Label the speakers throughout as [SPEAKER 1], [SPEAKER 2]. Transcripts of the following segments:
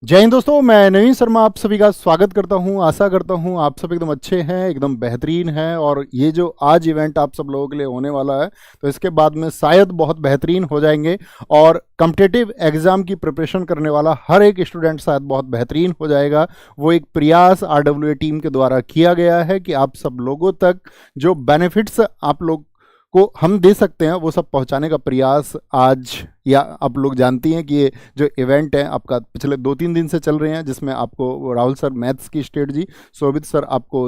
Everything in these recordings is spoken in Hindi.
[SPEAKER 1] जय हिंद दोस्तों, मैं नवीन शर्मा आप सभी का स्वागत करता हूं। आशा करता हूं आप सब एकदम अच्छे हैं, एकदम बेहतरीन हैं। और ये जो आज इवेंट आप सब लोगों के लिए होने वाला है, तो इसके बाद में शायद बहुत बेहतरीन हो जाएंगे। और कॉम्पिटिटिव एग्जाम की प्रिपरेशन करने वाला हर एक स्टूडेंट शायद बहुत बेहतरीन हो जाएगा। वो एक प्रयास आरडब्ल्यूए टीम के द्वारा किया गया है कि आप सब लोगों तक जो बेनिफिट्स आप लोग को हम दे सकते हैं वो सब पहुंचाने का प्रयास आज, या आप लोग जानती हैं कि ये जो इवेंट है आपका पिछले 2-3 दिन से चल रहे हैं, जिसमें आपको राहुल सर मैथ्स की स्ट्रेटजी, शोभित सर आपको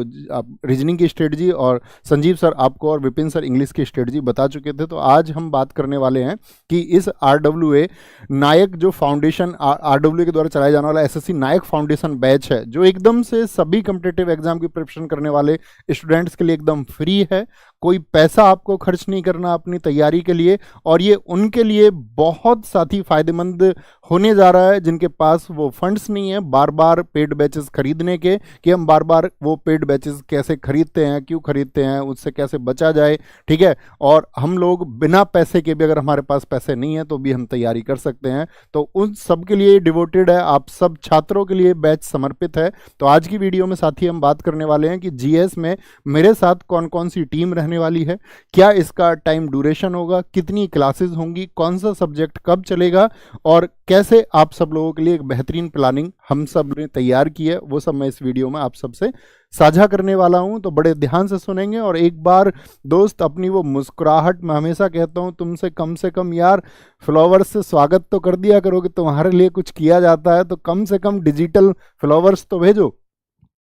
[SPEAKER 1] रीजनिंग की स्ट्रेटजी, और संजीव सर आपको और विपिन सर इंग्लिश की स्ट्रेटजी बता चुके थे। तो आज हम बात करने वाले हैं कि इस आरडब्ल्यूए नायक जो फाउंडेशन आरडब्ल्यूए के द्वारा चलाया जाने वाला एसएससी नायक फाउंडेशन बैच है, जो एकदम से सभी कॉम्पिटिटिव एग्जाम की प्रिपरेशन करने वाले स्टूडेंट्स के लिए एकदम फ्री है। कोई पैसा आपको खर्च नहीं करना अपनी तैयारी के लिए, और ये उनके लिए बहुत साथी फायदेमंद होने जा रहा है जिनके पास वो फंड्स नहीं है बार बार पेड बैचेस खरीदने के, कि हम बार बार वो पेड बैचेस कैसे खरीदते हैं, क्यों खरीदते हैं, उससे कैसे बचा जाए। ठीक है, और हम लोग बिना पैसे के भी, अगर हमारे पास पैसे नहीं है तो भी हम तैयारी कर सकते हैं। तो उन सब के लिए डिवोटेड है, आप सब छात्रों के लिए बैच समर्पित है। तो आज की वीडियो में साथी हम बात करने वाले हैं कि जीएस में मेरे साथ कौन कौन सी टीम रहने वाली है, क्या इसका टाइम ड्यूरेशन होगा, कितनी क्लासेस होंगी, कौन सा सब्जेक्ट कब चलेगा, और कैसे आप सब लोगों के लिए एक बेहतरीन प्लानिंग हम सब ने तैयार की है, वो सब मैं इस वीडियो में आप सबसे साझा करने वाला हूं। तो बड़े ध्यान से सुनेंगे। और एक बार दोस्त अपनी वो मुस्कुराहट, मैं हमेशा कहता हूं तुमसे कम यार फ्लावर्स से स्वागत तो कर दिया करो, कि तुम्हारे लिए कुछ किया जाता है तो कम से कम डिजिटल फ्लावर्स तो भेजो।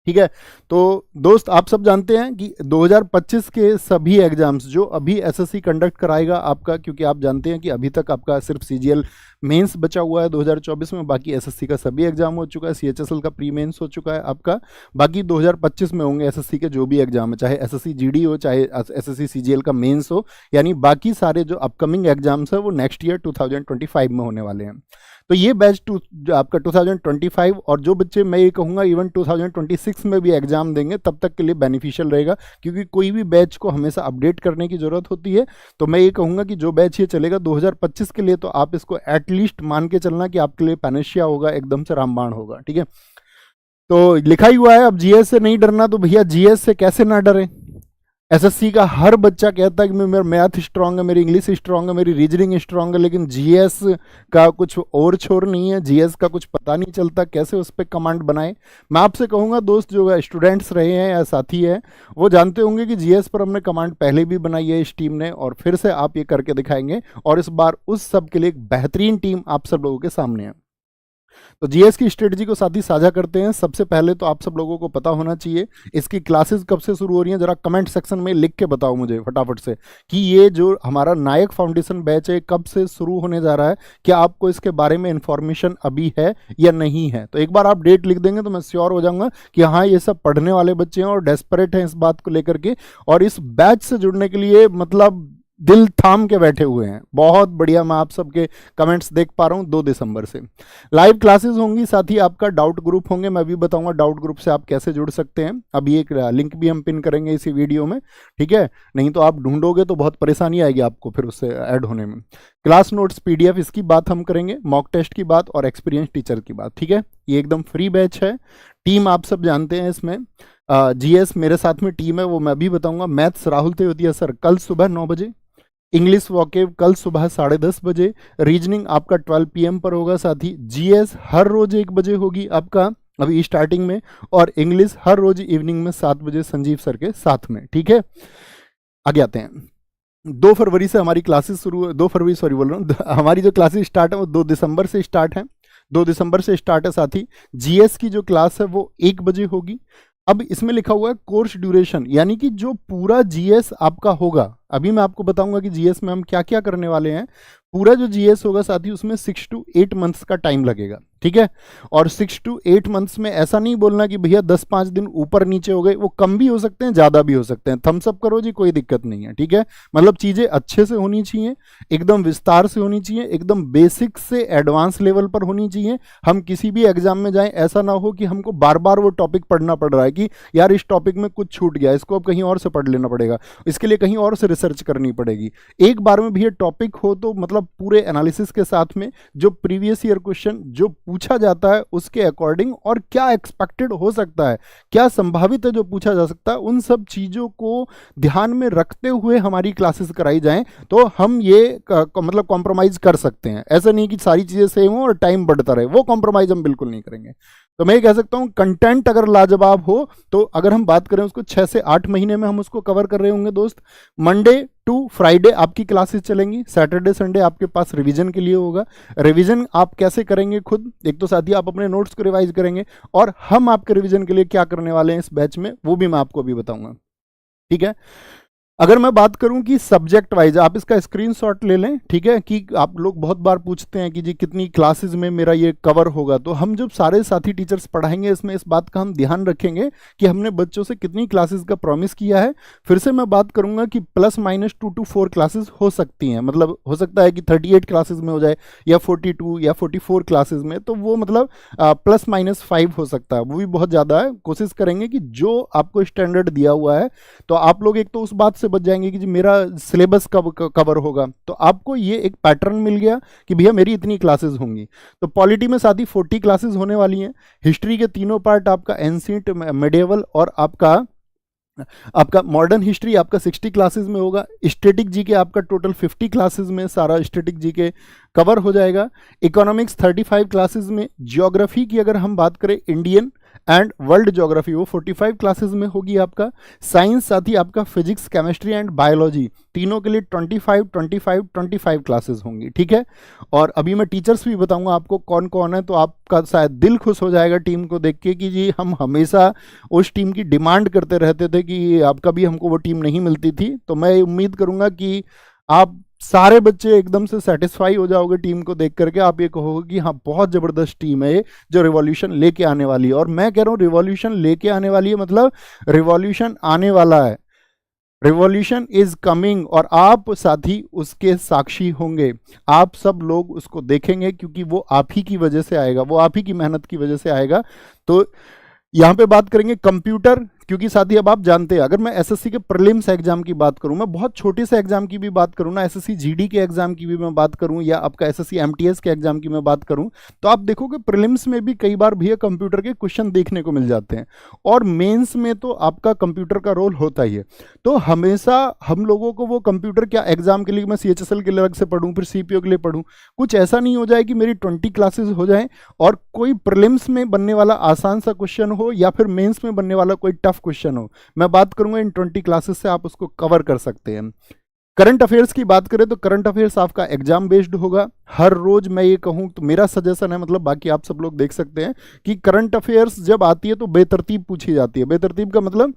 [SPEAKER 1] ठीक है, तो दोस्त आप सब जानते हैं कि 2025 के सभी एग्जाम्स जो अभी एसएससी कंडक्ट कराएगा आपका, क्योंकि आप जानते हैं कि अभी तक आपका सिर्फ सीजीएल मेंस बचा हुआ है 2024 में, बाकी एसएससी का सभी एग्जाम हो चुका है, सीएचएसएल का प्री मेंस हो चुका है आपका। बाकी 2025 में होंगे एसएससी के जो भी एग्जाम है, चाहे एसएससी जीडी हो, चाहे एसएससी सीजीएल का मेंस हो, यानी बाकी सारे जो अपकमिंग एग्जाम्स है वो नेक्स्ट ईयर 2025 में होने वाले हैं। तो ये बैच जो आपका 2025, और जो बच्चे मैं ये कहूँगा इवन 2026 में भी एग्जाम देंगे तब तक के लिए बेनिफिशियल रहेगा, क्योंकि कोई भी बैच को हमेशा अपडेट करने की ज़रूरत होती है। तो मैं ये कहूँगा कि जो बैच ये चलेगा 2025 के लिए, तो आप इसको एटलीस्ट मान के चलना कि आपके लिए पैनेशिया होगा, एकदम से रामबाण होगा। ठीक है, तो लिखा ही हुआ है अब जीएस से नहीं डरना, तो भैया जीएस से कैसे ना डरें। एसएससी का हर बच्चा कहता है कि मेरा मैथ स्ट्रांग है, मेरी इंग्लिश स्ट्रांग है, मेरी रीजनिंग स्ट्रांग है, लेकिन जीएस का कुछ और छोर नहीं है, जीएस का कुछ पता नहीं चलता कैसे उस पर कमांड बनाए। मैं आपसे कहूँगा दोस्त, जो स्टूडेंट्स रहे हैं या साथी हैं, वो जानते होंगे कि जीएस पर हमने कमांड पहले भी बनाई है इस टीम ने, और फिर से आप ये करके दिखाएंगे। और इस बार उस सब के लिए एक बेहतरीन टीम आप सब लोगों के सामने है। तो जीएस की स्ट्रेटजी को साथ ही साझा करते हैं। सबसे पहले तो आप सब लोगों को पता होना चाहिए इसकी क्लासेस कब से शुरू हो रही हैं। जरा कमेंट सेक्शन में लिख के बताओ मुझे फटाफट से कि ये जो हमारा नायक फाउंडेशन बैच है कब से शुरू होने जा रहा है, क्या आपको इसके बारे में इंफॉर्मेशन अभी है या नहीं है। तो एक बार आप डेट लिख देंगे तो मैं श्योर हो जाऊंगा कि हाँ, ये सब पढ़ने वाले बच्चे हैं और डेस्परेट हैं इस बात को लेकर के, और इस बैच से जुड़ने के लिए मतलब दिल थाम के बैठे हुए हैं। बहुत बढ़िया, मैं आप सबके कमेंट्स देख पा रहा हूँ। 2 दिसंबर से लाइव क्लासेस होंगी, साथ ही आपका डाउट ग्रुप होंगे। मैं भी बताऊंगा डाउट ग्रुप से आप कैसे जुड़ सकते हैं। अभी एक लिंक भी हम पिन करेंगे इसी वीडियो में, ठीक है, नहीं तो आप ढूंढोगे तो बहुत परेशानी आएगी आपको फिर उससे ऐड होने में। क्लास नोट्स पीडीएफ इसकी बात हम करेंगे, मॉक टेस्ट की बात और एक्सपीरियंस टीचर की बात। ठीक है, ये एकदम फ्री बैच है। टीम आप सब जानते हैं इसमें जीएस मेरे साथ में टीम है, वो मैं भी बताऊंगा। मैथ्स राहुल तेवतिया सर कल सुबह 9 बजे, इंग्लिश वॉकेब कल सुबह 10:30 बजे, रीजनिंग आपका 12 PM पर होगा। साथ ही जीएस हर रोज 1 बजे होगी आपका अभी स्टार्टिंग में, और इंग्लिश हर रोज इवनिंग में 7 बजे संजीव सर के साथ में। ठीक है, आगे आते हैं। 2 फरवरी से हमारी क्लासेस शुरू, 2 फरवरी सॉरी बोल रहा हूँ, हमारी जो क्लासेस स्टार्ट है वो 2 दिसंबर से स्टार्ट है। 2 दिसंबर से स्टार्ट है। साथ ही जीएस की जो क्लास है वो 1 बजे होगी। अब इसमें लिखा हुआ है कोर्स ड्यूरेशन, यानी कि जो पूरा जीएस आपका होगा, अभी मैं आपको बताऊंगा कि जीएस में हम क्या क्या करने वाले हैं। पूरा जो जीएस होगा साथ ही उसमें 6 to 8 मंथ्स का टाइम लगेगा। ठीक है, और 6 to 8 मंथ्स में ऐसा नहीं बोलना कि भैया 10-5 दिन ऊपर नीचे हो गए, वो कम भी हो सकते हैं, ज़्यादा भी हो सकते हैं। थम्स अप करो जी, कोई दिक्कत नहीं है। ठीक है, मतलब चीज़ें अच्छे से होनी चाहिए, एकदम विस्तार से होनी चाहिए, एकदम बेसिक से एडवांस लेवल पर होनी चाहिए। हम किसी भी एग्जाम में जाएं, ऐसा ना हो कि हमको बार बार वो टॉपिक पढ़ना पड़ रहा है कि यार इस टॉपिक में कुछ छूट गया, इसको अब कहीं और से पढ़ लेना पड़ेगा, इसके लिए कहीं और से रिसर्च करनी पड़ेगी। एक बार में भी ये टॉपिक हो तो मतलब पूरे एनालिसिस के साथ में जो प्रीवियस ईयर क्वेश्चन जो पूछा जाता है उसके अकॉर्डिंग और क्या एक्सपेक्टेड हो सकता है, क्या संभावित है जो पूछा जा सकता है, उन सब चीज़ों को ध्यान में रखते हुए हमारी क्लासेस कराई जाएं तो हम ये मतलब कॉम्प्रोमाइज़ कर सकते हैं। ऐसा नहीं कि सारी चीज़ें सेम हो और टाइम बढ़ता रहे, वो कॉम्प्रोमाइज़ हम बिल्कुल नहीं करेंगे। तो मैं ये कह सकता हूँ कंटेंट अगर लाजवाब हो तो अगर हम बात करें उसको 6 से 8 महीने में हम उसको कवर कर रहे होंगे दोस्त। मंडे टू फ्राइडे आपकी क्लासेस चलेंगी, सैटरडे संडे आपके पास रिवीजन के लिए होगा। रिवीजन आप कैसे करेंगे खुद, एक तो साथ ही आप अपने नोट्स को रिवाइज करेंगे और हम आपके रिवीजन के लिए क्या करने वाले हैं इस बैच में वो भी मैं आपको अभी बताऊंगा, ठीक है। अगर मैं बात करूं कि सब्जेक्ट वाइज, आप इसका स्क्रीनशॉट ले लें, ठीक है, कि आप लोग बहुत बार पूछते हैं कि जी कितनी क्लासेस में मेरा ये कवर होगा। तो हम जब सारे साथी टीचर्स पढ़ाएंगे इसमें इस बात का हम ध्यान रखेंगे कि हमने बच्चों से कितनी क्लासेस का प्रॉमिस किया है। फिर से मैं बात करूंगा कि ±2 to 4 क्लासेस हो सकती हैं, मतलब हो सकता है कि 38 क्लासेस में हो जाए या 42 या 44 क्लासेस में, तो वो मतलब ±5 हो सकता है, वो भी बहुत ज़्यादा है। कोशिश करेंगे कि जो आपको स्टैंडर्ड दिया हुआ है तो आप लोग एक तो उस बात से बच जाएंगे कि जी मेरा सिलेबस कब कवर होगा, तो आपको ये एक पैटर्न मिल गया कि भैया मेरी इतनी क्लासेस होंगी। तो पॉलिटी में साथ ही 40 क्लासेस होने वाली हैं। हिस्ट्री के तीनों पार्ट आपका एंशिएंट, मेडिएवल और आपका मॉडर्न हिस्ट्री आपका 60 क्लासेस में होगा। स्टैटिक जीके आपका टोटल 50 क्लासेस में सारा स्टैटिक जीके कवर हो जाएगा। इकोनॉमिक्स 35 क्लासेस में। ज्योग्राफी की अगर हम बात करें इंडियन एंड वर्ल्ड ज्योग्राफी वो 45 क्लासेस में होगी आपका। साइंस साथ ही आपका फिजिक्स, केमिस्ट्री एंड बायोलॉजी तीनों के लिए 25 क्लासेस होंगी, ठीक है। और अभी मैं टीचर्स भी बताऊंगा आपको कौन कौन है, तो आपका शायद दिल खुश हो जाएगा टीम को देख के कि जी हम हमेशा उस टीम की डिमांड करते रहते थे कि अब कभी हमको वो टीम नहीं मिलती थी। तो मैं उम्मीद करूंगा कि आप सारे बच्चे एकदम से सेटिस्फाई हो जाओगे टीम को देख करके। आप ये कहोगे कि हाँ बहुत ज़बरदस्त टीम है ये जो रिवॉल्यूशन लेके आने वाली है। और मैं कह रहा हूँ रिवॉल्यूशन लेके आने वाली है, मतलब रिवॉल्यूशन आने वाला है, रिवॉल्यूशन इज कमिंग, और आप साथी उसके साक्षी होंगे। आप सब लोग उसको देखेंगे क्योंकि वो आप ही की वजह से आएगा, वो आप ही की मेहनत की वजह से आएगा। तो यहाँ पे बात करेंगे कंप्यूटर, क्योंकि साथी अब आप जानते हैं अगर मैं एसएससी के प्रीलिम्स एग्जाम की बात करूं, मैं बहुत छोटे से एग्जाम की भी बात करूं ना, एसएससी जीडी के एग्जाम की भी मैं बात करूं या आपका एसएससी एमटीएस के एग्जाम की मैं बात करूं, तो आप देखोगे प्रीलिम्स में भी कई बार भैया कंप्यूटर के क्वेश्चन देखने को मिल जाते हैं और मेंस में तो आपका कंप्यूटर का रोल होता ही है। तो हमेशा हम लोगों को वो कंप्यूटर क्या एग्जाम के लिए मैं सीएचएसएल के लिए अलग से पढ़ूँ फिर सीपीओ के लिए पढ़ूँ, कुछ ऐसा नहीं हो जाए कि मेरी 20 क्लासेस हो जाएं और कोई प्रीलिम्स में बनने वाला आसान सा क्वेश्चन हो या फिर मेंस में बनने वाला कोई टफ क्वेश्चन हो। मैं बात करूंगा इन 20 क्लासेस से आप उसको कवर कर सकते हैं। करंट अफेयर्स की बात करें तो करंट अफेयर्स आपका एग्जाम बेस्ड होगा। हर रोज मैं ये कहूं तो मेरा सजेशन है, मतलब बाकी आप सब लोग देख सकते हैं कि करंट अफेयर्स जब आती है तो बेतरतीब पूछी जाती है। बेतरतीब का मतलब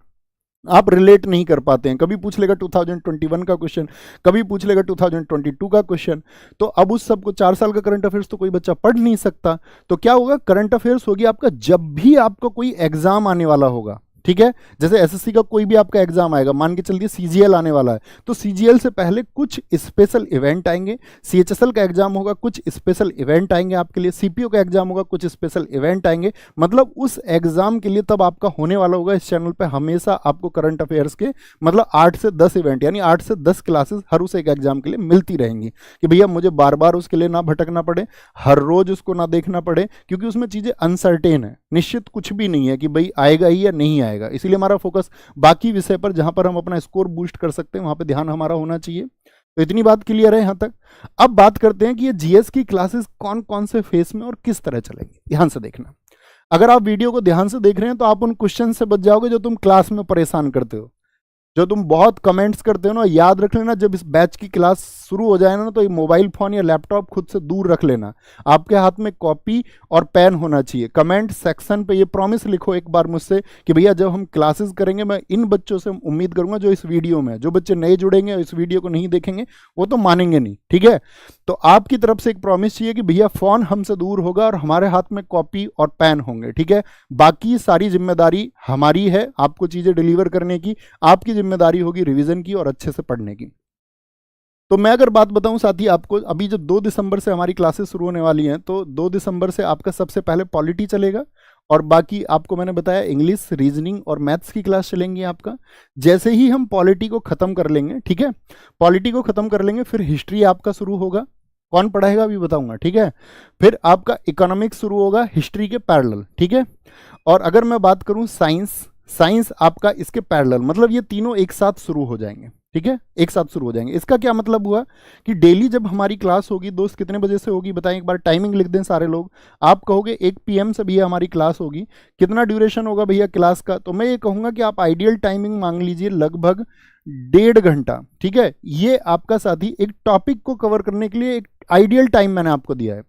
[SPEAKER 1] आप रिलेट नहीं कर पाते हैं, कभी पूछ लेगा 2021 का क्वेश्चन, कभी पूछ लेगा 2022 का क्वेश्चन। तो अब उस सबको 4 साल का करंट अफेयर्स तो कोई बच्चा पढ़ नहीं सकता। तो क्या होगा, करंट अफेयर्स होगी आपका जब भी आपका कोई एग्जाम आने वाला होगा, ठीक है। जैसे एसएससी का कोई भी आपका एग्जाम आएगा, मान के चलिए सीजीएल आने वाला है, तो सीजीएल से पहले कुछ स्पेशल इवेंट आएंगे। सीएचएसएल का एग्जाम होगा, कुछ स्पेशल इवेंट आएंगे आपके लिए। सीपीओ का एग्जाम होगा, कुछ स्पेशल इवेंट आएंगे। मतलब उस एग्जाम के लिए तब आपका होने वाला होगा इस चैनल पे हमेशा आपको करंट अफेयर्स के मतलब 8 से 10 इवेंट यानी 8 से 10 क्लासेस हर उस एक एग्जाम के लिए मिलती रहेंगी कि भैया मुझे बार बार उसके लिए ना भटकना पड़े, हर रोज उसको ना देखना पड़े, क्योंकि उसमें चीजें अनसर्टेन है, निश्चित कुछ भी नहीं है कि भाई आएगा ही या नहीं आएगा। इसलिए हमारा फोकस बाकी विषय पर जहां पर हम अपना स्कोर बूस्ट कर सकते हैं वहां पे ध्यान हमारा होना चाहिए। तो इतनी बात क्लियर है यहां तक। अब बात करते हैं कि ये जीएस की क्लासेस कौन कौन से फेस में और किस तरह चलेंगी। ध्यान से देखना, अगर आप वीडियो को ध्यान से देख रहे हैं तो आप उन क्वेश्चन से बच जाओगे जो तुम क्लास में परेशान करते हो, जो तुम बहुत कमेंट्स करते हो ना। याद रख लेना, जब इस बैच की क्लास शुरू हो जाए ना तो ये मोबाइल फोन या लैपटॉप खुद से दूर रख लेना। आपके हाथ में कॉपी और पेन होना चाहिए। कमेंट सेक्शन पे ये प्रॉमिस लिखो एक बार मुझसे कि भैया जब हम क्लासेस करेंगे मैं इन बच्चों से उम्मीद करूंगा जो इस वीडियो में, जो बच्चे नए जुड़ेंगे इस वीडियो को नहीं देखेंगे वो तो मानेंगे नहीं, ठीक है। तो आपकी तरफ से एक प्रॉमिस चाहिए कि भैया फोन हमसे दूर होगा और हमारे हाथ में कॉपी और पेन होंगे, ठीक है। बाकी सारी जिम्मेदारी हमारी है आपको चीजें डिलीवर करने की, आपकी जिम्मेदारी होगी रिवीजन की और अच्छे से पढ़ने की। तो मैं अगर बात बताऊं साथी आपको, अभी जो 2 दिसंबर से हमारी क्लासेस शुरू होने वाली हैं, तो 2 दिसंबर से आपका सबसे पहले पॉलिटी चलेगा और बाकी आपको मैंने बताया इंग्लिश, रीजनिंग और मैथ्स की क्लास चलेंगी आपका। जैसे ही हम पॉलिटी को खत्म कर लेंगे, ठीक है, पॉलिटी को खत्म कर लेंगे, फिर हिस्ट्री आपका शुरू होगा। कौन पढ़ाएगा अभी बताऊंगा, ठीक है। फिर आपका इकोनॉमिक्स शुरू होगा हिस्ट्री के पैरेलल, ठीक है। और अगर मैं बात करूं साइंस, साइंस आपका इसके पैरेलल, मतलब ये तीनों एक साथ शुरू हो जाएंगे, ठीक है, एक साथ शुरू हो जाएंगे। इसका क्या मतलब हुआ कि डेली जब हमारी क्लास होगी दोस्त, कितने बजे से होगी बताएं एक बार, टाइमिंग लिख दें सारे लोग। आप कहोगे 1 PM से भैया हमारी क्लास होगी, कितना ड्यूरेशन होगा भैया क्लास का, तो मैं ये कहूँगा कि आप आइडियल टाइमिंग मांग लीजिए लगभग 1.5 घंटा, ठीक है। ये आपका साथी एक टॉपिक को कवर करने के लिए एक आइडियल टाइम मैंने आपको दिया है।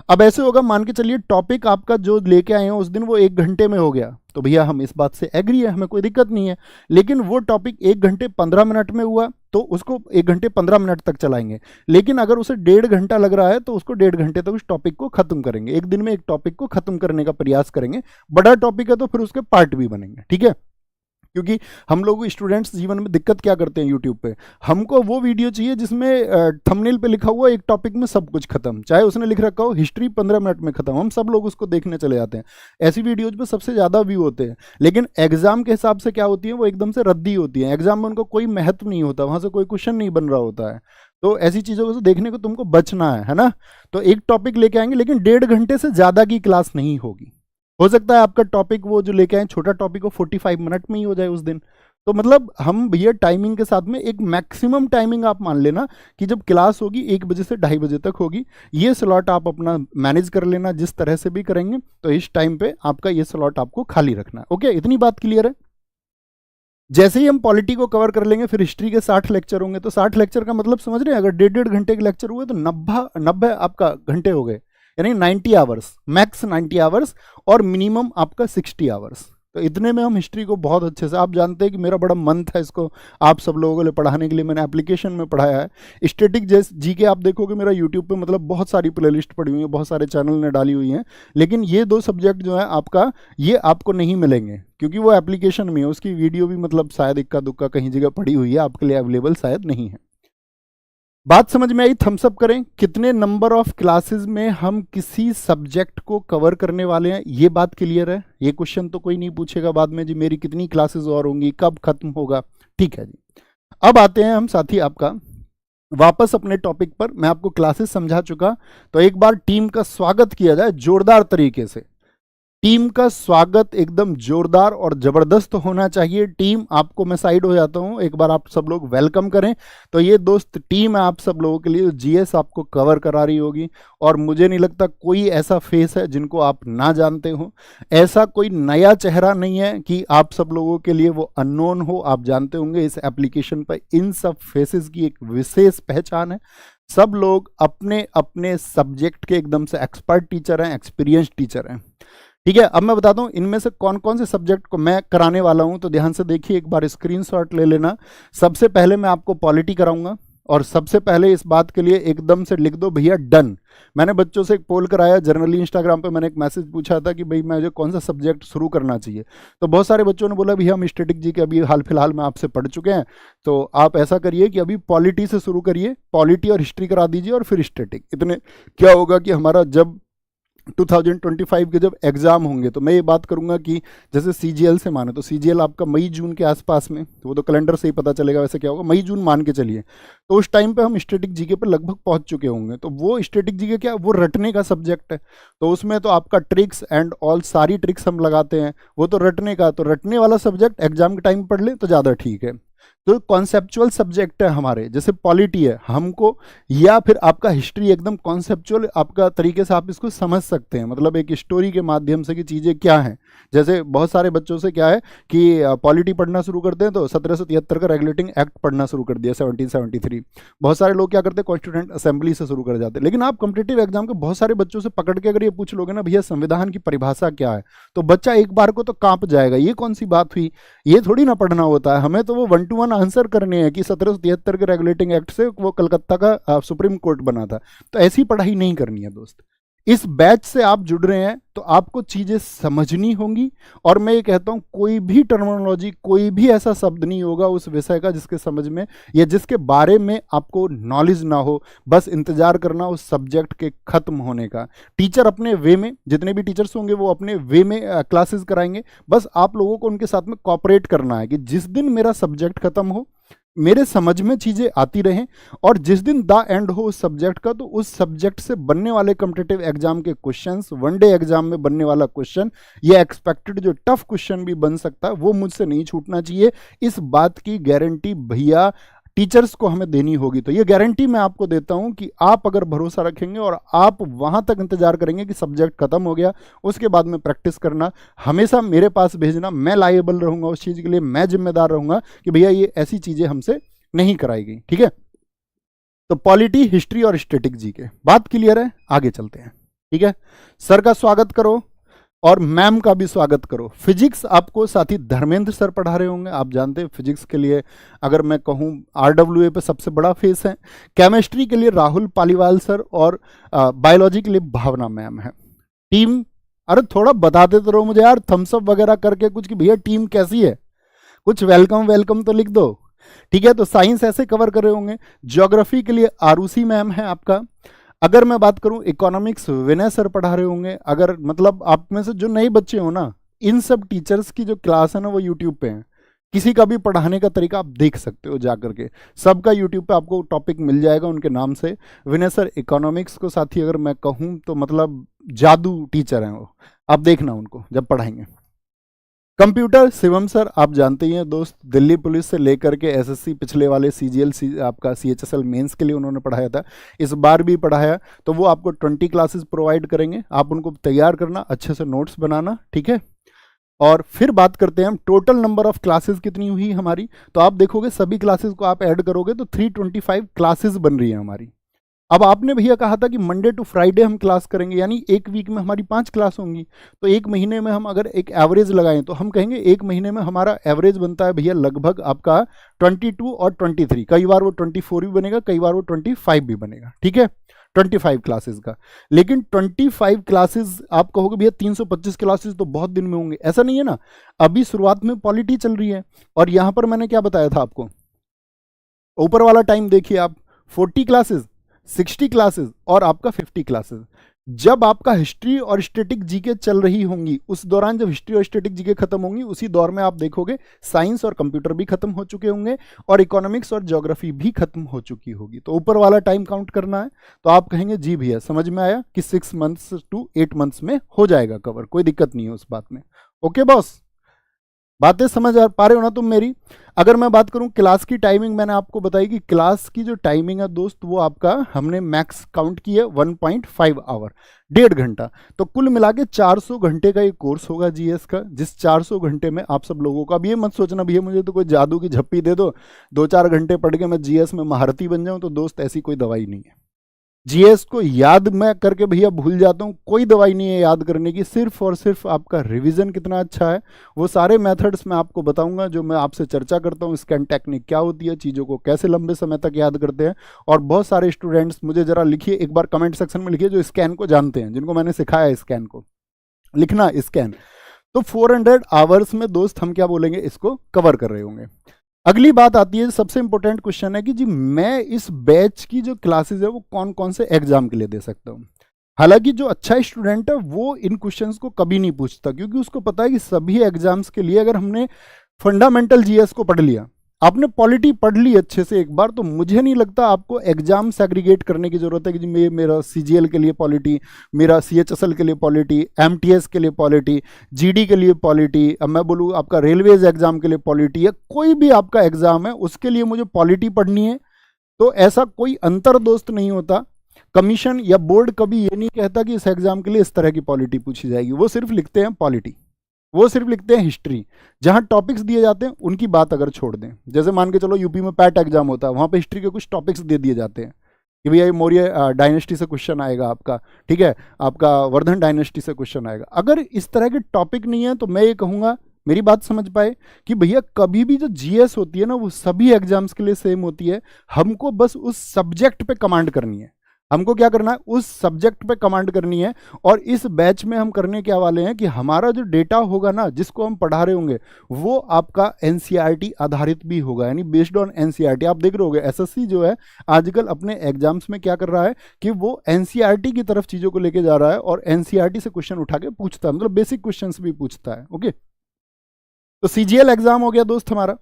[SPEAKER 1] अब ऐसे होगा, मान के चलिए टॉपिक आपका जो लेके आए हो उस दिन वो 1 घंटे में हो गया, तो भैया हम इस बात से एग्री है, हमें कोई दिक्कत नहीं है। लेकिन वो टॉपिक 1 घंटे 15 मिनट में हुआ तो उसको 1 घंटे 15 मिनट तक चलाएंगे। लेकिन अगर उसे 1.5 घंटा लग रहा है तो उसको 1.5 घंटे तक उस टॉपिक को खत्म करेंगे। एक दिन में एक टॉपिक को खत्म करने का प्रयास करेंगे। बड़ा टॉपिक है तो फिर उसके पार्ट भी बनेंगे, ठीक है। क्योंकि हम लोग स्टूडेंट्स जीवन में दिक्कत क्या करते हैं यूट्यूब पे, हमको वो वीडियो चाहिए जिसमें थंबनेल पे लिखा हुआ एक टॉपिक में सब कुछ खत्म, चाहे उसने लिख रखा हो हिस्ट्री 15 मिनट में खत्म, हम सब लोग उसको देखने चले जाते हैं। ऐसी वीडियोज पे सबसे ज़्यादा व्यू होते हैं। लेकिन एग्जाम के हिसाब से क्या होती है, वो एकदम से रद्दी होती है, एग्जाम में उनको कोई महत्व नहीं होता, वहाँ से कोई क्वेश्चन नहीं बन रहा होता है। तो ऐसी चीज़ों को देखने को तुमको बचना है ना। तो एक टॉपिक लेके आएंगे, लेकिन 1.5 घंटे से ज़्यादा की क्लास नहीं होगी। हो सकता है आपका टॉपिक वो जो लेके आए छोटा टॉपिक हो 45 मिनट में ही हो जाए उस दिन। तो मतलब हम भैया टाइमिंग के साथ में एक मैक्सिमम टाइमिंग आप मान लेना कि जब क्लास होगी 1 बजे से 2:30 बजे तक होगी। ये स्लॉट आप अपना मैनेज कर लेना, जिस तरह से भी करेंगे तो इस टाइम पे आपका ये स्लॉट आपको खाली रखना है। ओके, इतनी बात क्लियर है। जैसे ही हम पॉलिटी को कवर कर लेंगे फिर हिस्ट्री के 60 लेक्चर होंगे। तो 60 लेक्चर का मतलब समझ रहे हैं, अगर 1.5 घंटे के लेक्चर हुए तो 90 आपका घंटे हो गए, यानी 90 आवर्स, मैक्स 90 आवर्स और मिनिमम आपका 60 आवर्स। तो इतने में हम हिस्ट्री को बहुत अच्छे से, आप जानते हैं कि मेरा बड़ा मन था इसको आप सब लोगों के लिए पढ़ाने के लिए, मैंने एप्लीकेशन में पढ़ाया है। स्टैटिक जैसे जीके आप देखोगे मेरा यूट्यूब पे मतलब बहुत सारी प्लेलिस्ट पड़ी हुई है, बहुत सारे चैनल ने डाली हुई हैं। लेकिन ये 2 सब्जेक्ट जो है आपका, ये आपको नहीं मिलेंगे क्योंकि वो एप्लीकेशन में है, उसकी वीडियो भी मतलब शायद इक्का दुक्का कहीं जगह पड़ी हुई है, आपके लिए अवेलेबल शायद नहीं है। बात समझ में आई? थम्स अप करें। कितने नंबर ऑफ क्लासेस में हम किसी सब्जेक्ट को कवर करने वाले हैं, ये बात क्लियर है। ये क्वेश्चन तो कोई नहीं पूछेगा बाद में जी मेरी कितनी क्लासेस और होंगी, कब खत्म होगा, ठीक है जी। अब आते हैं हम साथी आपका वापस अपने टॉपिक पर। मैं आपको क्लासेस समझा चुका, तो एक बार टीम का स्वागत किया जाए जोरदार तरीके से। टीम का स्वागत एकदम जोरदार और जबरदस्त होना चाहिए। टीम, आपको मैं साइड हो जाता हूं, एक बार आप सब लोग वेलकम करें। तो ये दोस्त टीम है आप सब लोगों के लिए, जीएस आपको कवर करा रही होगी। और मुझे नहीं लगता कोई ऐसा फेस है जिनको आप ना जानते हो, ऐसा कोई नया चेहरा नहीं है कि आप सब लोगों के लिए वो अननोन हो। आप जानते होंगे इस एप्लीकेशन पर इन सब फेसेस की एक विशेष पहचान है। सब लोग अपने अपने सब्जेक्ट के एकदम से एक्सपर्ट टीचर हैं, एक्सपीरियंस टीचर हैं, ठीक है। अब मैं बताता हूं इनमें से कौन कौन से सब्जेक्ट को मैं कराने वाला हूं, तो ध्यान से देखिए, एक बार स्क्रीनशॉट ले लेना। सबसे पहले मैं आपको पॉलिटी कराऊंगा, और सबसे पहले इस बात के लिए एकदम से लिख दो भैया डन। मैंने बच्चों से एक पोल कराया जनरली इंस्टाग्राम पे, मैंने एक मैसेज पूछा था कि भाई मुझे कौन सा सब्जेक्ट शुरू करना चाहिए। तो बहुत सारे बच्चों ने बोला भैया हम स्टैटिक जी के अभी हाल फिलहाल में आपसे पढ़ चुके हैं, तो आप ऐसा करिए कि अभी पॉलिटी से शुरू करिए, पॉलिटी और हिस्ट्री करा दीजिए और फिर स्टैटिक। इतने क्या होगा कि हमारा जब 2025 के जब एग्ज़ाम होंगे तो मैं ये बात करूंगा कि जैसे सीजीएल से माने तो सीजीएल आपका मई जून के आसपास में, तो वो तो कैलेंडर से ही पता चलेगा वैसे क्या होगा, मई जून मान के चलिए। तो उस टाइम पे हम स्टैटिक जीके पर लगभग पहुंच चुके होंगे। तो वो स्टैटिक जीके क्या, वो रटने का सब्जेक्ट है। तो उसमें तो आपका ट्रिक्स एंड ऑल सारी ट्रिक्स हम लगाते हैं, वो तो रटने का, तो रटने वाला सब्जेक्ट एग्जाम के टाइम पढ़ ले तो ज़्यादा ठीक है। तो कॉन्सेप्चुअल सब्जेक्ट है हमारे, जैसे पॉलिटी है हमको, या फिर आपका हिस्ट्री एकदम कॉन्सेप्चुअल आपका तरीके से आप इसको समझ सकते हैं, मतलब एक स्टोरी के माध्यम से कि चीज़ें क्या हैं। जैसे बहुत सारे बच्चों से क्या है कि पॉलिटी पढ़ना शुरू करते हैं तो 1773 का रेगुलेटिंग एक्ट पढ़ना शुरू कर दिया 1773। बहुत सारे लोग क्या करते हैं कॉन्स्टिट्यूएंट असेंबली से शुरू कर जाते हैं। लेकिन आप कॉम्पिटिटिव एग्जाम के बहुत सारे बच्चों से पकड़ के अगर ये पूछ लोगे ना भैया संविधान की परिभाषा क्या है, तो बच्चा एक बार को तो कांप जाएगा, ये कौन सी बात हुई, ये थोड़ी ना पढ़ना होता है हमें, तो वो 1 to 1 आंसर करने हैं कि 1773 के रेगुलेटिंग एक्ट से वो कलकत्ता का सुप्रीम कोर्ट बना था। तो ऐसी पढ़ाई नहीं करनी है दोस्त, इस बैच से आप जुड़ रहे हैं तो आपको चीजें समझनी होंगी, और मैं ये कहता हूं कोई भी टर्मिनोलॉजी, कोई भी ऐसा शब्द नहीं होगा उस विषय का जिसके समझ में या जिसके बारे में आपको नॉलेज ना हो। बस इंतजार करना उस सब्जेक्ट के खत्म होने का। टीचर अपने वे में, जितने भी टीचर्स होंगे वो अपने वे में क्लासेस कराएंगे, बस आप लोगों को उनके साथ में कॉपरेट करना है कि जिस दिन मेरा सब्जेक्ट खत्म हो, मेरे समझ में चीजें आती रहें, और जिस दिन द एंड हो उस सब्जेक्ट का, तो उस सब्जेक्ट से बनने वाले कॉम्पिटिटिव एग्जाम के क्वेश्चंस, वनडे एग्जाम में बनने वाला क्वेश्चन या एक्सपेक्टेड जो टफ क्वेश्चन भी बन सकता है वो मुझसे नहीं छूटना चाहिए। इस बात की गारंटी भैया टीचर्स को हमें देनी होगी। तो ये गारंटी मैं आपको देता हूं कि आप अगर भरोसा रखेंगे और आप वहां तक इंतजार करेंगे कि सब्जेक्ट खत्म हो गया, उसके बाद में प्रैक्टिस करना, हमेशा मेरे पास भेजना, मैं लायबल रहूंगा उस चीज के लिए, मैं जिम्मेदार रहूंगा कि भैया ये ऐसी चीजें हमसे नहीं कराई गई। ठीक है, तो पॉलिटी, हिस्ट्री और स्टैटिक जी के बात क्लियर है, आगे चलते हैं। ठीक है, सर का स्वागत करो और मैम का भी स्वागत करो। फिजिक्स आपको साथी धर्मेंद्र सर पढ़ा रहे होंगे, आप जानते हैं फिजिक्स के लिए अगर मैं कहूँ RWA पे सबसे बड़ा फेस है। केमिस्ट्री के लिए राहुल पालीवाल सर, और बायोलॉजी के लिए भावना मैम है। टीम, अरे थोड़ा बताते तो रहो मुझे यार, थम्सअप वगैरह करके कुछ कि भैया टीम कैसी है, कुछ वेलकम वेलकम तो लिख दो। ठीक है, तो साइंस ऐसे कवर कर रहे होंगे। ज्योग्राफी के लिए आरुषि मैम है आपका। अगर मैं बात करूं इकोनॉमिक्स, विनय सर पढ़ा रहे होंगे। अगर मतलब आप में से जो नए बच्चे हो ना, इन सब टीचर्स की जो क्लास है ना वो यूट्यूब पे है, किसी का भी पढ़ाने का तरीका आप देख सकते हो जाकर के, सबका यूट्यूब पे आपको टॉपिक मिल जाएगा उनके नाम से। विनय सर इकोनॉमिक्स को साथी अगर मैं कहूँ तो मतलब जादू टीचर हैं वो, आप देखना उनको जब पढ़ाएंगे। कंप्यूटर शिवम सर, आप जानते ही हैं दोस्त, दिल्ली पुलिस से लेकर के एसएससी पिछले वाले सीजीएल आपका सीएचएसएल मेंस के लिए उन्होंने पढ़ाया था, इस बार भी पढ़ाया। तो वो आपको 20 क्लासेस प्रोवाइड करेंगे, आप उनको तैयार करना, अच्छे से नोट्स बनाना। ठीक है, और फिर बात करते हैं हम टोटल नंबर ऑफ क्लासेस कितनी हुई हमारी। तो आप देखोगे सभी क्लासेस को आप ऐड करोगे तो 325 क्लासेस बन रही है हमारी। अब आपने भैया कहा था कि मंडे टू फ्राइडे हम क्लास करेंगे, यानी एक वीक में हमारी 5 क्लास होंगी। तो एक महीने में हम अगर एक एवरेज लगाएं तो हम कहेंगे एक महीने में हमारा एवरेज बनता है भैया लगभग आपका 22 और 23, कई बार वो 24 भी बनेगा, कई बार वो 25 भी बनेगा। ठीक है, 25 क्लासेस का। लेकिन 25 क्लासेस आप कहोगे भैया 325 क्लासेस तो बहुत दिन में होंगे, ऐसा नहीं है ना। अभी शुरुआत में पॉलिटी चल रही है, और यहां पर मैंने क्या बताया था आपको, ऊपर वाला टाइम देखिए आप, 40 क्लासेस, 60 क्लासेस और आपका 50 क्लासेस। जब आपका हिस्ट्री और स्टैटिक जीके चल रही होंगी, उस दौरान जब हिस्ट्री और स्टैटिक जीके खत्म होंगी, उसी दौर में आप देखोगे साइंस और कंप्यूटर भी खत्म हो चुके होंगे और इकोनॉमिक्स और ज्योग्राफी भी खत्म हो चुकी होगी। तो ऊपर वाला टाइम काउंट करना है, तो आप कहेंगे जी भैया समझ में आया कि 6 मंथ्स टू 8 मंथ्स में हो जाएगा कवर, कोई दिक्कत नहीं है उस बात में। ओके बॉस, बातें समझ आ पा रहे हो ना तुम मेरी। अगर मैं बात करूं क्लास की टाइमिंग, मैंने आपको बताई कि क्लास की जो टाइमिंग है दोस्त वो आपका हमने मैक्स काउंट की है 1.5 आवर, 1.5 घंटा। तो कुल मिला के 400 घंटे का ये कोर्स होगा जीएस का, जिस 400 घंटे में आप सब लोगों का, अब ये मत सोचना भैया मुझे तो कोई जादू की झप्पी दे दो, 2-4 घंटे पढ़ के मैं जीएस में महारथी बन जाऊं, तो दोस्त ऐसी कोई दवाई नहीं है। जीएस को याद मैं करके भैया भूल जाता हूँ, कोई दवाई नहीं है याद करने की, सिर्फ और सिर्फ आपका रिवीजन कितना अच्छा है। वो सारे मेथड्स मैं आपको बताऊंगा जो मैं आपसे चर्चा करता हूँ, स्कैन टेक्निक क्या होती है, चीज़ों को कैसे लंबे समय तक याद करते हैं। और बहुत सारे स्टूडेंट्स मुझे जरा लिखिए एक बार कमेंट सेक्शन में लिखिए जो स्कैन को जानते हैं, जिनको मैंने सिखाया स्कैन को लिखना स्कैन। तो 400 आवर्स में दोस्त हम क्या बोलेंगे, इसको कवर कर रहे होंगे। अगली बात आती है, सबसे इंपॉर्टेंट क्वेश्चन है कि जी मैं इस बैच की जो क्लासेस है वो कौन कौन से एग्जाम के लिए दे सकता हूँ। हालांकि जो अच्छा स्टूडेंट है वो इन क्वेश्चंस को कभी नहीं पूछता, क्योंकि उसको पता है कि सभी एग्जाम्स के लिए अगर हमने फंडामेंटल जीएस को पढ़ लिया, आपने पॉलिटी पढ़ ली अच्छे से एक बार, तो मुझे नहीं लगता आपको एग्जाम सेग्रीगेट करने की जरूरत है कि जी मेरा सीजीएल के लिए पॉलिटी, मेरा सीएचएसएल के लिए पॉलिटी, एमटीएस के लिए पॉलिटी, जीडी के लिए पॉलिटी, अब मैं बोलूँ आपका रेलवेज एग्जाम के लिए पॉलिटी, या कोई भी आपका एग्जाम है उसके लिए मुझे पॉलिटी पढ़नी है। तो ऐसा कोई अंतर दोस्त नहीं होता। कमीशन या बोर्ड कभी ये नहीं कहता कि इस एग्जाम के लिए इस तरह की पॉलिटी पूछी जाएगी, वो सिर्फ लिखते हैं पॉलिटी, वो सिर्फ लिखते हैं हिस्ट्री। जहां टॉपिक्स दिए जाते हैं उनकी बात अगर छोड़ दें, जैसे मान के चलो यूपी में पैट एग्जाम होता है, वहां पे हिस्ट्री के कुछ टॉपिक्स दे दिए जाते हैं कि भैया ये मौर्य डायनेस्टी से क्वेश्चन आएगा आपका, ठीक है, आपका वर्धन डायनेस्टी से क्वेश्चन आएगा। अगर इस तरह के टॉपिक नहीं है तो मैं ये कहूँगा, मेरी बात समझ पाए कि भैया कभी भी जो जीएस होती है ना वो सभी एग्जाम्स के लिए सेम होती है, हमको बस उस सब्जेक्ट पे कमांड करनी है। हमको क्या करना है, उस सब्जेक्ट पे कमांड करनी है। और इस बैच में हम करने क्या वाले हैं कि हमारा जो डेटा होगा ना, जिसको हम पढ़ा रहे होंगे, वो आपका एनसीईआरटी आधारित भी होगा, यानी बेस्ड ऑन एनसीईआरटी। आप देख रहे होगे एसएससी जो है आजकल अपने एग्जाम्स में क्या कर रहा है कि वो एनसीईआरटी की तरफ चीजों को लेके जा रहा है और एनसीईआरटी से क्वेश्चन उठा के पूछता है, मतलब बेसिक क्वेश्चन भी पूछता है। ओके, तो सीजीएल एग्जाम हो गया दोस्त हमारा,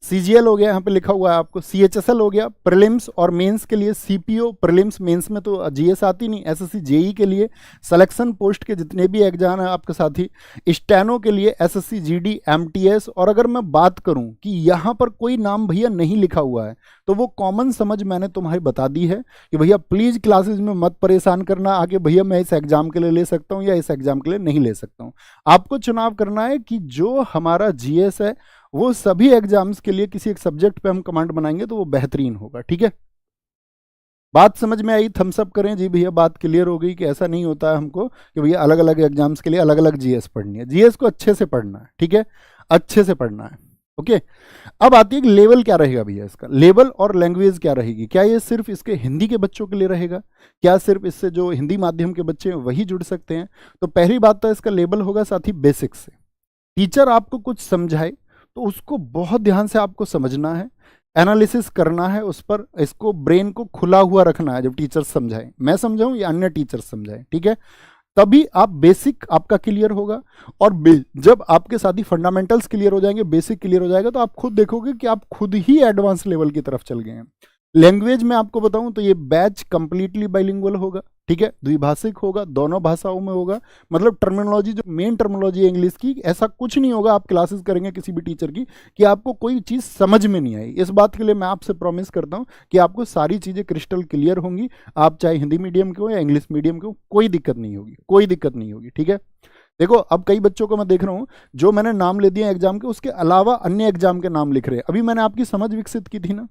[SPEAKER 1] सीजीएल हो गया, यहाँ पे लिखा हुआ है आपको, सीएचएसएल हो गया प्रीलिम्स और मेंस के लिए, सीपीओ प्रीलिम्स मेंस में तो जीएस आती नहीं, एसएससी जेई के लिए, सिलेक्शन पोस्ट के जितने भी एग्जाम है आपके साथी, स्टेनो के लिए एसएससी जीडी एमटीएस। और अगर मैं बात करूं कि यहाँ पर कोई नाम भैया नहीं लिखा हुआ है, तो वो कॉमन समझ मैंने तुम्हारी बता दी है कि भैया प्लीज क्लासेज में मत परेशान करना आगे, भैया मैं इस एग्जाम के लिए ले सकता हूँ या इस एग्जाम के लिए नहीं ले सकता हूँ। आपको चुनाव करना है कि जो हमारा जीएस है वो सभी एग्जाम्स के लिए किसी एक सब्जेक्ट पे हम कमांड बनाएंगे तो वो बेहतरीन होगा। ठीक है, बात समझ में आई? थम्स अप करें जी भैया, बात क्लियर हो गई कि ऐसा नहीं होता है हमको कि भैया अलग अलग एग्जाम्स के लिए अलग अलग जीएस पढ़नी है। जीएस को अच्छे से पढ़ना है, ठीक है, अच्छे से पढ़ना है। ओके, अब आती है कि लेवल क्या रहेगा भैया इसका, लेवल और लैंग्वेज क्या रहेगी। क्या ये सिर्फ इसके हिंदी के बच्चों के लिए रहेगा? क्या सिर्फ इससे जो हिंदी माध्यम के बच्चे हैं वही जुड़ सकते हैं? तो पहली बात तो इसका लेवल होगा साथी बेसिक्स से। टीचर आपको कुछ समझाए तो उसको बहुत ध्यान से आपको समझना है, एनालिसिस करना है उस पर, इसको ब्रेन को खुला हुआ रखना है। जब टीचर समझाए, मैं समझाऊं या अन्य टीचर समझाए, ठीक है, तभी आप बेसिक आपका क्लियर होगा। और जब आपके साथी फंडामेंटल्स क्लियर हो जाएंगे, बेसिक क्लियर हो जाएगा, तो आप खुद देखोगे कि आप खुद ही एडवांस लेवल की तरफ चल गए हैं। लैंग्वेज में आपको बताऊं तो ये बैच कंप्लीटली बाइलिंगुअल होगा, ठीक है, द्विभाषिक होगा, दोनों भाषाओं में होगा। मतलब टर्मिनोलॉजी, जो मेन टर्मिनोलॉजी है इंग्लिश की, ऐसा कुछ नहीं होगा आप क्लासेस करेंगे किसी भी टीचर की कि आपको कोई चीज़ समझ में नहीं आई। इस बात के लिए मैं आपसे प्रॉमिस करता हूं कि आपको सारी चीज़ें क्रिस्टल क्लियर होंगी। आप चाहे हिंदी मीडियम के हो या इंग्लिश मीडियम के हो, कोई दिक्कत नहीं होगी, कोई दिक्कत नहीं होगी। ठीक है, देखो अब कई बच्चों को मैं देख रहा हूं जो मैंने नाम ले दिए एग्जाम के, उसके अलावा अन्य एग्जाम के नाम लिख रहे हैं। अभी मैंने आपकी समझ विकसित की थी ना,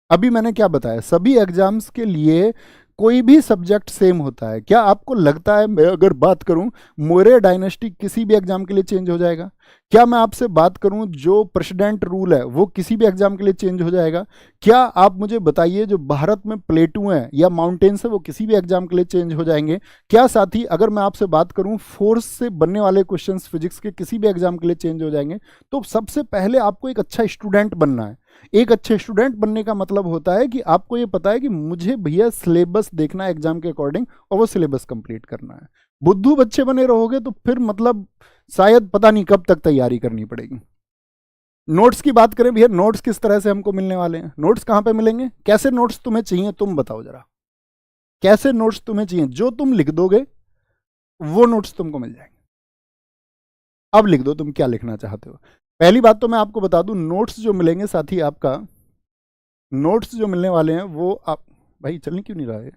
[SPEAKER 1] अभी मैंने क्या बताया, सभी एग्जाम्स के लिए कोई भी सब्जेक्ट सेम होता है। क्या आपको लगता है, मैं अगर बात करूं मौर्य डायनेस्टी किसी भी एग्जाम के लिए चेंज हो जाएगा? क्या मैं आपसे बात करूं जो प्रेसिडेंट रूल है वो किसी भी एग्जाम के लिए चेंज हो जाएगा? क्या आप मुझे बताइए जो भारत में प्लेटू हैं या माउंटेन्स है वो किसी भी एग्जाम के लिए चेंज हो जाएंगे? क्या साथी अगर मैं आपसे बात करूं फोर्स से बनने वाले क्वेश्चंस फिजिक्स के किसी भी एग्जाम के लिए चेंज हो जाएंगे? तो सबसे पहले आपको एक अच्छा स्टूडेंट बनना है। एक अच्छे स्टूडेंट बनने का मतलब होता है कि आपको ये पता है कि मुझे भैया सिलेबस देखना है एग्जाम के अकॉर्डिंग और वो सिलेबस कंप्लीट करना है। बुद्धू बच्चे बने रहोगे तो फिर मतलब शायद पता नहीं कब तक तैयारी करनी पड़ेगी। नोट्स की बात करें भैया, नोट्स किस तरह से हमको मिलने वाले हैं, नोट्स कहाँ पे मिलेंगे, कैसे नोट्स तुम्हें चाहिए, तुम बताओ जरा, कैसे नोट्स तुम्हें चाहिए? जो तुम लिख दोगे वो नोट्स तुमको मिल जाएंगे। अब लिख दो तुम क्या लिखना चाहते हो। पहली बात तो मैं आपको बता दूं, नोट्स जो मिलेंगे साथी, आपका नोट्स जो मिलने वाले हैं वो आप, भाई चलने क्यों नहीं रहा है?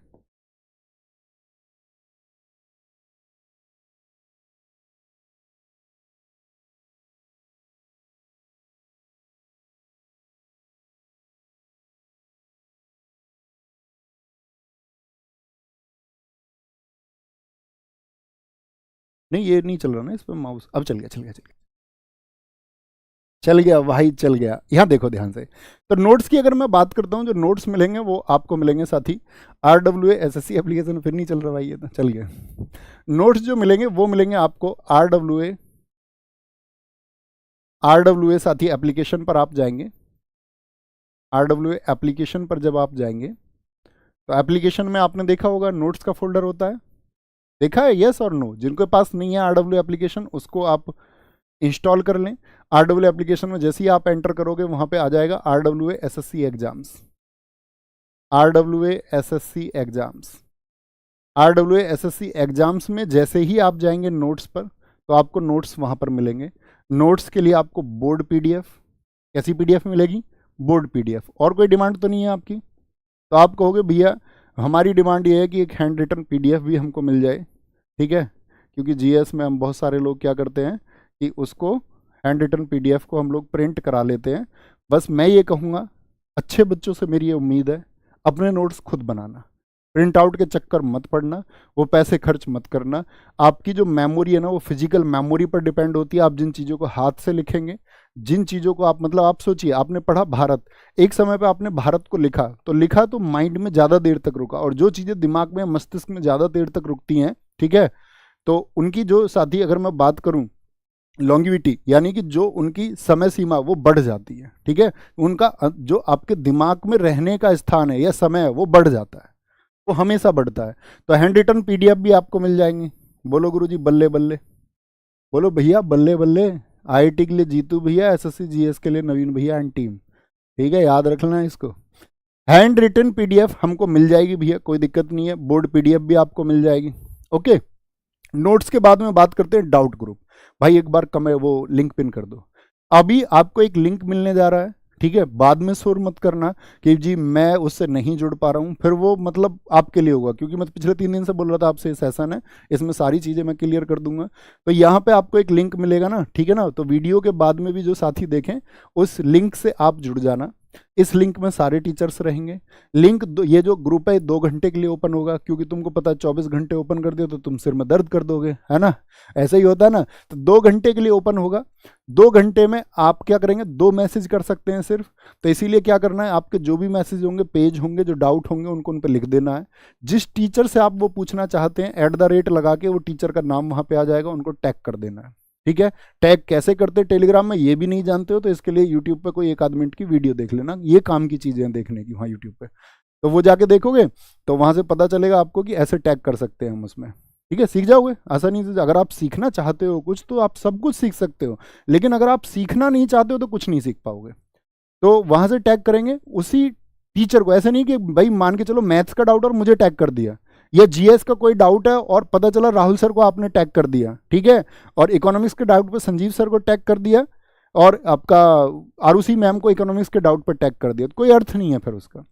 [SPEAKER 1] नहीं ये नहीं चल रहा ना इस पर माउस, अब चल गया, चल गया, चल गया, चल गया भाई, चल गया। यहाँ देखो ध्यान से, तो नोट्स की अगर मैं बात करता हूँ, जो नोट्स मिलेंगे वो आपको मिलेंगे साथी RWA SSC एप्लीकेशन, फिर नहीं चल रहा भाई, ये तो चल गया। नोट्स जो मिलेंगे वो मिलेंगे आपको RWA साथी एप्लीकेशन पर आप जाएंगे। RWA एप्लीकेशन पर जब आप जाएंगे तो एप्लीकेशन में आपने देखा होगा नोट्स का फोल्डर होता है, देखा है, यस और नो? जिनके पास नहीं है RWA एप्लीकेशन उसको आप इंस्टॉल कर लें। RWA एप्लीकेशन में जैसे ही आप एंटर करोगे वहां पे आ जाएगा RWA SSC exams, RWA SSC exams. RWA SSC exams में जैसे ही आप जाएंगे नोट्स पर तो आपको नोट्स वहां पर मिलेंगे। नोट्स के लिए आपको बोर्ड PDF, कैसी PDF मिलेगी? Board PDF। और कोई डिमांड तो नहीं है आपकी? तो आप कहोगे भैया हमारी डिमांड ये है कि एक हैंड रिटन PDF भी हमको मिल जाए, ठीक है, क्योंकि GS में हम बहुत सारे लोग क्या करते हैं कि उसको हैंड रिटन PDF को हम लोग प्रिंट करा लेते हैं। बस मैं ये कहूँगा, अच्छे बच्चों से मेरी ये उम्मीद है, अपने नोट्स खुद बनाना। प्रिंट आउट के चक्कर मत पड़ना, वो पैसे खर्च मत करना। आपकी जो मेमोरी है ना वो फिजिकल मेमोरी पर डिपेंड होती है। आप जिन चीज़ों को हाथ से लिखेंगे, जिन चीज़ों को आप मतलब आप सोचिए, आपने पढ़ा भारत, एक समय पे आपने भारत को लिखा तो माइंड में ज़्यादा देर तक रुका, और जो चीज़ें दिमाग में मस्तिष्क में ज़्यादा देर तक रुकती हैं, ठीक है, तो उनकी जो साथी अगर मैं बात करूं लॉन्गिविटी, यानी कि जो उनकी समय सीमा वो बढ़ जाती है, ठीक है, उनका जो आपके दिमाग में रहने का स्थान है या समय है वो बढ़ जाता है, वो हमेशा बढ़ता है। तो हैंड रिटन पीडीएफ भी आपको मिल जाएंगे। बोलो गुरुजी बल्ले बल्ले, बोलो भैया बल्ले बल्ले। आईआईटी के लिए जीतू भैया, एसएससी जीएस के लिए नवीन भैया एंड टीम, ठीक है, याद रखना है इसको। हैंड रिटन पीडीएफ हमको मिल जाएगी भैया, कोई दिक्कत नहीं है। बोर्ड पीडीएफ भी आपको मिल जाएगी। ओके, नोट्स के बाद में बात करते हैं डाउट ग्रुप। भाई एक बार वो लिंक पिन कर दो। अभी आपको एक लिंक मिलने जा रहा है, ठीक है, बाद में शोर मत करना कि जी मैं उससे नहीं जुड़ पा रहा हूँ, फिर वो मतलब आपके लिए होगा, क्योंकि मैं पिछले 3 दिन से बोल रहा था आपसे सेशन है, इसमें सारी चीज़ें मैं क्लियर कर दूंगा। तो यहाँ पे आपको एक लिंक मिलेगा ना, ठीक है ना, तो वीडियो के बाद में भी जो साथी देखें उस लिंक से आप जुड़ जाना। इस लिंक में सारे टीचर्स रहेंगे। लिंक ये जो ग्रुप है 2 घंटे के लिए ओपन होगा, क्योंकि तुमको पता है 24 घंटे ओपन कर दिया तो तुम सिर में दर्द कर दोगे, है ना, ऐसा ही होता है ना। तो 2 घंटे के लिए ओपन होगा। 2 घंटे में आप क्या करेंगे, 2 मैसेज कर सकते हैं सिर्फ। तो इसीलिए क्या करना है, आपके जो भी मैसेज होंगे, पेज होंगे, जो डाउट होंगे, उनको उन पर लिख देना है। जिस टीचर से आप वो पूछना चाहते हैं @ लगा के वो टीचर का नाम वहाँ पे आ जाएगा, उनको टैग कर देना है, ठीक है। टैग कैसे करते हैं टेलीग्राम में ये भी नहीं जानते हो तो इसके लिए यूट्यूब पे कोई 1 आध मिनट की वीडियो देख लेना, ये काम की चीज़ें हैं देखने की वहाँ यूट्यूब पे। तो वो जाके देखोगे तो वहाँ से पता चलेगा आपको कि ऐसे टैग कर सकते हैं हम उसमें, ठीक है, सीख जाओगे आसानी से। अगर आप सीखना चाहते हो कुछ तो आप सब कुछ सीख सकते हो, लेकिन अगर आप सीखना नहीं चाहते हो तो कुछ नहीं सीख पाओगे। तो वहाँ से टैग करेंगे उसी टीचर को, ऐसे नहीं कि भाई मान के चलो मैथ्स का डाउट और मुझे टैग कर दिया, या जीएस का कोई डाउट है और पता चला राहुल सर को आपने टैग कर दिया, ठीक है, और इकोनॉमिक्स के डाउट पे संजीव सर को टैग कर दिया, और आपका आरुषि मैम को इकोनॉमिक्स के डाउट पर टैग कर दिया, तो कोई अर्थ नहीं है फिर उसका।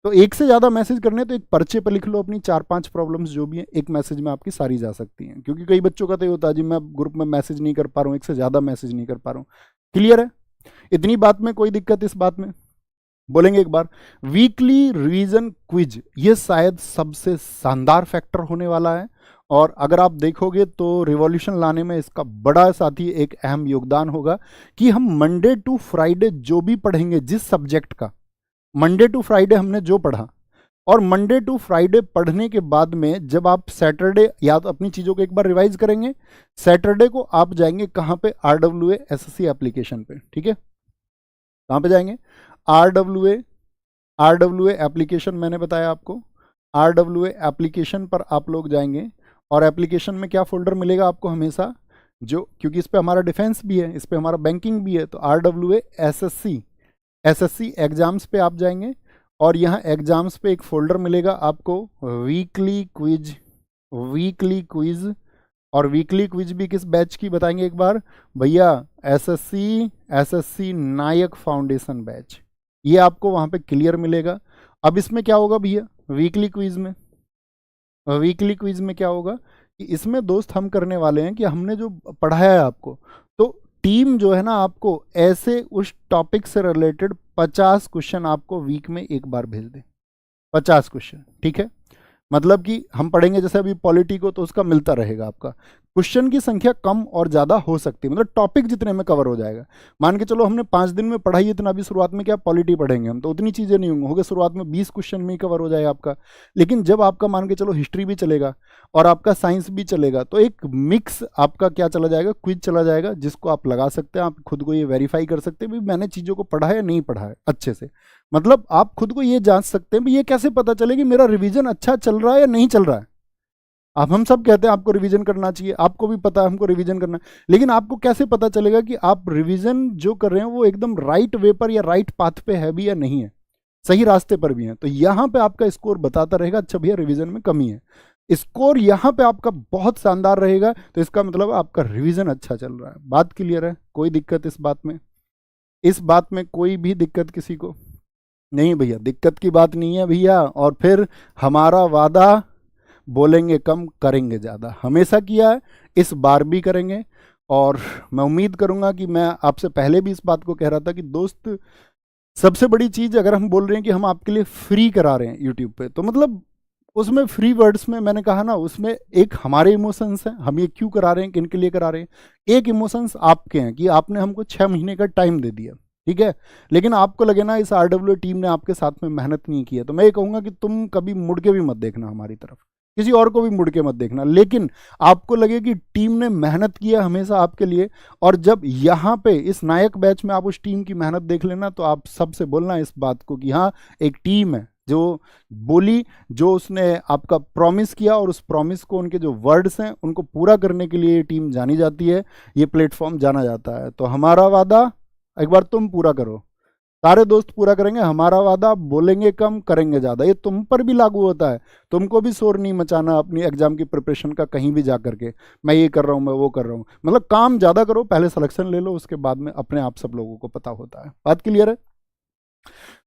[SPEAKER 1] तो एक से ज़्यादा मैसेज करने तो एक पर्चे पर लिख लो अपनी 4-5 प्रॉब्लम्स जो भी हैं, एक मैसेज में आपकी सारी जा सकती हैं। क्योंकि कई बच्चों का तो ये होता है जी मैं ग्रुप में मैसेज नहीं कर पा रहा हूँ, एक से ज़्यादा मैसेज नहीं कर पा रहा हूँ। क्लियर है, इतनी बात में कोई दिक्कत इस बात में बोलेंगे एक बार। वीकली रिवीजन क्विज, ये शायद सबसे शानदार फैक्टर होने वाला है, और अगर आप देखोगे तो रिवॉल्यूशन लाने में इसका बड़ा साथी एक अहम योगदान होगा कि हम मंडे टू फ्राइडे जो भी पढ़ेंगे, जिस सब्जेक्ट का मंडे टू फ्राइडे हमने जो पढ़ा, और मंडे टू फ्राइडे पढ़ने के बाद में जब आप सैटरडे या तो अपनी चीज़ों को एक बार रिवाइज करेंगे, सैटरडे को आप जाएंगे कहाँ पे, RWA SSC एप्लीकेशन पे, ठीक है, कहाँ पे जाएंगे, RWA एप्लीकेशन, मैंने बताया आपको RWA एप्लीकेशन पर आप लोग जाएंगे, और एप्लीकेशन में क्या फोल्डर मिलेगा आपको हमेशा, जो क्योंकि इस पे हमारा डिफेंस भी है, इस पे हमारा बैंकिंग भी है, तो RWA SSC एग्जाम्स पे आप जाएंगे, और यहाँ एग्जाम्स पे एक फोल्डर मिलेगा आपको वीकली क्विज, और वीकली क्विज भी किस बैच की बताएंगे एक बार भैया, SSC नायक फाउंडेशन बैच, ये आपको वहाँ पे क्लियर मिलेगा। अब इसमें क्या होगा भैया, वीकली क्विज में क्या होगा कि इसमें दोस्त हम करने वाले हैं कि हमने जो पढ़ाया है आपको, तो टीम जो है ना आपको ऐसे उस टॉपिक से रिलेटेड 50 क्वेश्चन आपको वीक में एक बार भेज दे, 50 क्वेश्चन, ठीक है। मतलब कि हम पढ़ेंगे जैसे अभी पॉलिटी को, तो उसका मिलता रहेगा आपका, क्वेश्चन की संख्या कम और ज़्यादा हो सकती है, मतलब टॉपिक जितने में कवर हो जाएगा। मान के चलो हमने 5 दिन में पढ़ाई इतना, भी शुरुआत में क्या पॉलिटी पढ़ेंगे हम, तो उतनी चीज़ें नहीं होंगी, शुरुआत में 20 क्वेश्चन में ही कवर हो जाएगा आपका। लेकिन जब आपका मान के चलो हिस्ट्री भी चलेगा और आपका साइंस भी चलेगा, तो एक मिक्स आपका क्या चला जाएगा, क्विज चला जाएगा, जिसको आप लगा सकते हैं, आप खुद को ये वेरीफाई कर सकते हैं भी मैंने चीज़ों को पढ़ा है या नहीं पढ़ा है अच्छे से। मतलब आप खुद को ये जांच सकते हैं भी ये कैसे पता चले कि मेरा रिवीजन अच्छा चल रहा है या नहीं चल रहा है। अब हम सब कहते हैं आपको रिवीजन करना चाहिए, आपको भी पता है हमको रिवीजन करना, लेकिन आपको कैसे पता चलेगा कि आप रिवीजन जो कर रहे हैं वो एकदम राइट वे पर या राइट पाथ पे है भी या नहीं है, सही रास्ते पर भी है। तो यहाँ पे आपका स्कोर बताता रहेगा अच्छा भैया रिवीजन में कमी है, स्कोर यहाँ पे आपका बहुत शानदार रहेगा, तो इसका मतलब आपका रिवीजन अच्छा चल रहा है। बात क्लियर है, कोई दिक्कत इस बात में, इस बात में कोई भी दिक्कत किसी को नहीं भैया, दिक्कत की बात नहीं है भैया। और फिर हमारा वादा, बोलेंगे कम करेंगे ज़्यादा, हमेशा किया है, इस बार भी करेंगे। और मैं उम्मीद करूंगा कि मैं आपसे पहले भी इस बात को कह रहा था कि दोस्त सबसे बड़ी चीज़ अगर हम बोल रहे हैं कि हम आपके लिए फ्री करा रहे हैं यूट्यूब पे, तो मतलब उसमें फ्री वर्ड्स में मैंने कहा ना, उसमें एक हमारे इमोशंस हैं, हम ये क्यों करा रहे हैं, किन के लिए करा रहे हैं। एक इमोशंस आपके हैं कि आपने हमको 6 महीने का टाइम दे दिया, ठीक है, लेकिन आपको लगे ना इस आरडब्ल्यू टीम ने आपके साथ में मेहनत नहीं की है, तो मैं ये कहूँगा कि तुम कभी मुड़ के भी मत देखना हमारी तरफ, किसी और को भी मुड़ के मत देखना। लेकिन आपको लगे कि टीम ने मेहनत की है हमेशा आपके लिए, और जब यहाँ पे इस नायक बैच में आप उस टीम की मेहनत देख लेना, तो आप सबसे बोलना इस बात को कि हाँ, एक टीम है जो बोली, जो उसने आपका प्रॉमिस किया, और उस प्रॉमिस को, उनके जो वर्ड्स हैं उनको पूरा करने के लिए ये टीम जानी जाती है, ये प्लेटफॉर्म जाना जाता है। तो हमारा वादा एक बार तुम पूरा करो, सारे दोस्त पूरा करेंगे हमारा वादा, बोलेंगे कम करेंगे ज़्यादा, ये तुम पर भी लागू होता है। तुमको भी शोर नहीं मचाना अपनी एग्जाम की प्रिपरेशन का कहीं भी जा करके, मैं ये कर रहा हूँ, मैं वो कर रहा हूँ, मतलब काम ज़्यादा करो, पहले सिलेक्शन ले लो, उसके बाद में अपने आप सब लोगों को पता होता है। बात क्लियर है?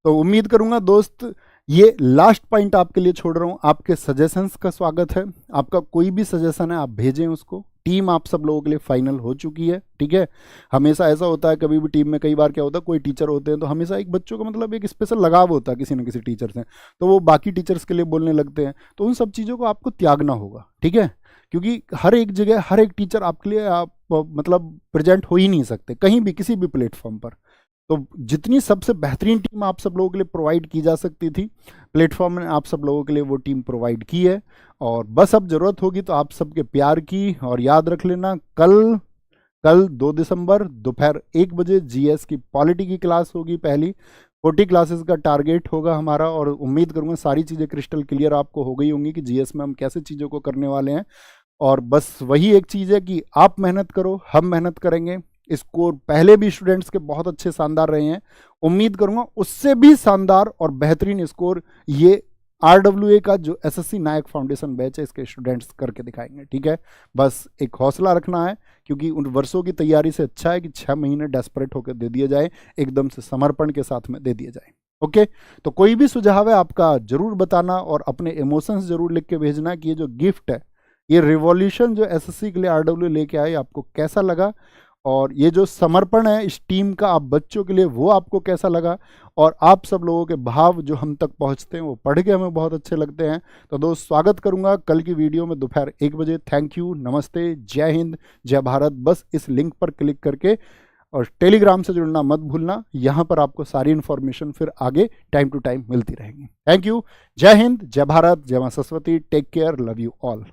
[SPEAKER 1] तो उम्मीद करूंगा दोस्त, ये लास्ट पॉइंट आपके लिए छोड़ रहा हूँ, आपके सजेशंस का स्वागत है, आपका कोई भी सजेशन है आप भेजें उसको। टीम आप सब लोगों के लिए फाइनल हो चुकी है, ठीक है। हमेशा ऐसा होता है, कभी भी टीम में कई बार क्या होता है, कोई टीचर होते हैं तो हमेशा एक बच्चों का मतलब एक स्पेशल लगाव होता है किसी न किसी टीचर से, तो वो बाकी टीचर्स के लिए बोलने लगते हैं, तो उन सब चीज़ों को आपको त्यागना होगा, ठीक है, क्योंकि हर एक जगह हर एक टीचर आपके लिए आप मतलब प्रेजेंट हो ही नहीं सकते कहीं भी, किसी भी प्लेटफॉर्म पर। तो जितनी सबसे बेहतरीन टीम आप सब लोगों के लिए प्रोवाइड की जा सकती थी, प्लेटफॉर्म ने आप सब लोगों के लिए वो टीम प्रोवाइड की है, और बस अब ज़रूरत होगी तो आप सबके प्यार की। और याद रख लेना, कल 2 दिसंबर दोपहर 1 बजे जीएस की पॉलिटी की क्लास होगी, पहली 40 क्लासेस का टारगेट होगा हमारा, और उम्मीद करूँगा सारी चीज़ें क्रिस्टल क्लियर आपको हो गई होंगी कि जीएस में हम कैसे चीज़ों को करने वाले हैं। और बस वही एक चीज़ है कि आप मेहनत करो, हम मेहनत करेंगे। स्कोर पहले भी स्टूडेंट्स के बहुत अच्छे शानदार रहे हैं, उम्मीद करूंगा उससे भी शानदार और बेहतरीन स्कोर ये आरडब्ल्यूए का जो एसएससी नायक फाउंडेशन बैच है इसके स्टूडेंट्स करके दिखाएंगे, ठीक है। बस एक हौसला रखना है, क्योंकि उन वर्षों की तैयारी से अच्छा है कि 6 महीने डेस्परेट होकर दे दिए जाए, एकदम से समर्पण के साथ में दे दिए जाए। ओके, तो कोई भी सुझाव है आपका जरूर बताना, और अपने इमोशंस जरूर लिख के भेजना कि ये जो गिफ्ट है, ये रिवॉल्यूशन जो एसएससी के लिए आरडब्ल्यू लेके आए, आपको कैसा लगा, और ये जो समर्पण है इस टीम का आप बच्चों के लिए, वो आपको कैसा लगा, और आप सब लोगों के भाव जो हम तक पहुंचते हैं वो पढ़ के हमें बहुत अच्छे लगते हैं। तो दोस्त, स्वागत करूंगा कल की वीडियो में दोपहर 1 बजे। थैंक यू, नमस्ते, जय हिंद, जय भारत। बस इस लिंक पर क्लिक करके, और टेलीग्राम से जुड़ना मत भूलना, यहाँ पर आपको सारी इन्फॉर्मेशन फिर आगे टाइम टू टाइम मिलती रहेगी। थैंक यू, जय हिंद, जय भारत, जय मां Saraswati, take care, love you all.